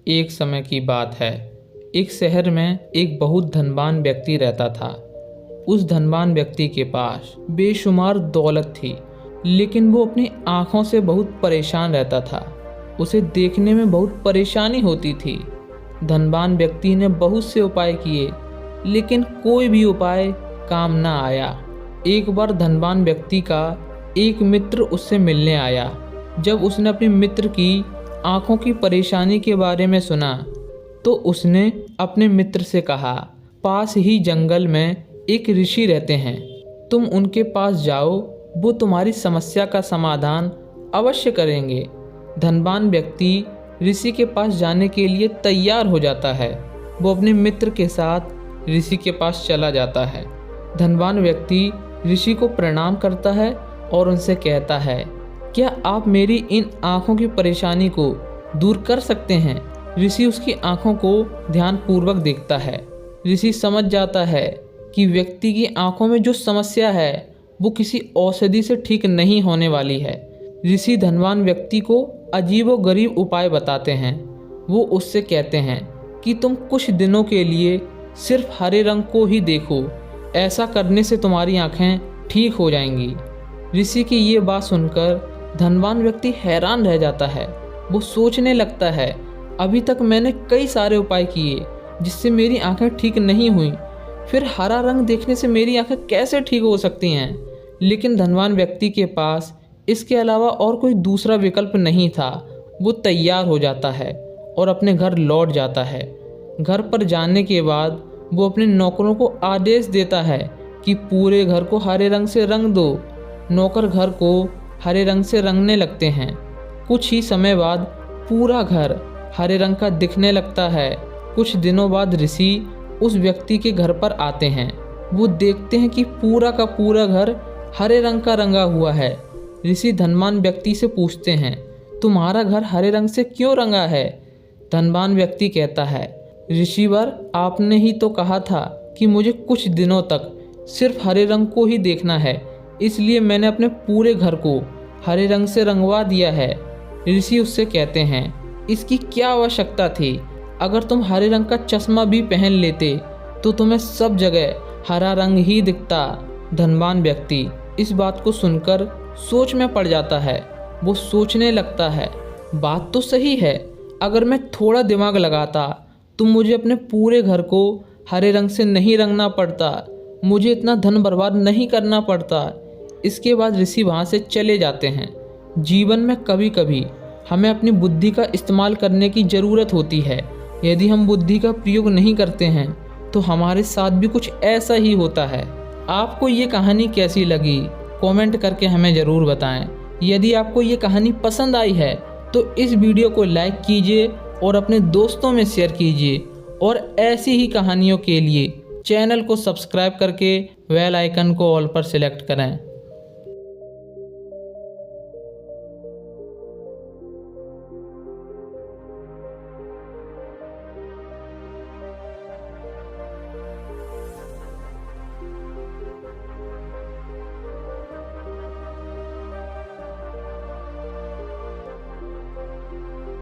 एक समय की बात है। एक शहर में एक बहुत धनवान व्यक्ति रहता था। उस धनवान व्यक्ति के पास बेशुमार दौलत थी, लेकिन वो अपनी आँखों से बहुत परेशान रहता था। उसे देखने में बहुत परेशानी होती थी। धनवान व्यक्ति ने बहुत से उपाय किए, लेकिन कोई भी उपाय काम न आया। एक बार धनवान व्यक्ति का एक मित्र उससे मिलने आया। जब उसने अपने मित्र की आँखों की परेशानी के बारे में सुना, तो उसने अपने मित्र से कहा, पास ही जंगल में एक ऋषि रहते हैं, तुम उनके पास जाओ, वो तुम्हारी समस्या का समाधान अवश्य करेंगे। धनवान व्यक्ति ऋषि के पास जाने के लिए तैयार हो जाता है। वो अपने मित्र के साथ ऋषि के पास चला जाता है। धनवान व्यक्ति ऋषि को प्रणाम करता है और उनसे कहता है, क्या आप मेरी इन आँखों की परेशानी को दूर कर सकते हैं? ऋषि उसकी आँखों को ध्यानपूर्वक देखता है। ऋषि समझ जाता है कि व्यक्ति की आँखों में जो समस्या है वो किसी औषधि से ठीक नहीं होने वाली है। ऋषि धनवान व्यक्ति को अजीबोगरीब उपाय बताते हैं। वो उससे कहते हैं कि तुम कुछ दिनों के लिए सिर्फ हरे रंग को ही देखो, ऐसा करने से तुम्हारी आँखें ठीक हो जाएंगी। ऋषि की ये बात सुनकर धनवान व्यक्ति हैरान रह जाता है। वो सोचने लगता है, अभी तक मैंने कई सारे उपाय किए जिससे मेरी आंखें ठीक नहीं हुई, फिर हरा रंग देखने से मेरी आंखें कैसे ठीक हो सकती हैं? लेकिन धनवान व्यक्ति के पास इसके अलावा और कोई दूसरा विकल्प नहीं था। वो तैयार हो जाता है और अपने घर लौट जाता है। घर पर जाने के बाद वो अपने नौकरों को आदेश देता है कि पूरे घर को हरे रंग से रंग दो। नौकर घर को हरे रंग से रंगने लगते हैं। कुछ ही समय बाद पूरा घर हरे रंग का दिखने लगता है। कुछ दिनों बाद ऋषि उस व्यक्ति के घर पर आते हैं। वो देखते हैं कि पूरा का पूरा घर हरे रंग का रंगा हुआ है। ऋषि धनवान व्यक्ति से पूछते हैं, तुम्हारा घर हरे रंग से क्यों रंगा है? धनवान व्यक्ति कहता है, ऋषिवर, आपने ही तो कहा था कि मुझे कुछ दिनों तक सिर्फ हरे रंग को ही देखना है, इसलिए मैंने अपने पूरे घर को हरे रंग से रंगवा दिया है। ऋषि उससे कहते हैं, इसकी क्या आवश्यकता थी? अगर तुम हरे रंग का चश्मा भी पहन लेते तो तुम्हें सब जगह हरा रंग ही दिखता। धनवान व्यक्ति इस बात को सुनकर सोच में पड़ जाता है। वो सोचने लगता है, बात तो सही है, अगर मैं थोड़ा दिमाग लगाता तो मुझे अपने पूरे घर को हरे रंग से नहीं रंगना पड़ता, मुझे इतना धन बर्बाद नहीं करना पड़ता। इसके बाद ऋषि वहाँ से चले जाते हैं। जीवन में कभी कभी हमें अपनी बुद्धि का इस्तेमाल करने की ज़रूरत होती है। यदि हम बुद्धि का प्रयोग नहीं करते हैं तो हमारे साथ भी कुछ ऐसा ही होता है। आपको ये कहानी कैसी लगी? कमेंट करके हमें ज़रूर बताएं। यदि आपको ये कहानी पसंद आई है तो इस वीडियो को लाइक कीजिए और अपने दोस्तों में शेयर कीजिए, और ऐसी ही कहानियों के लिए चैनल को सब्सक्राइब करके बेल आइकन को ऑल पर सिलेक्ट करें।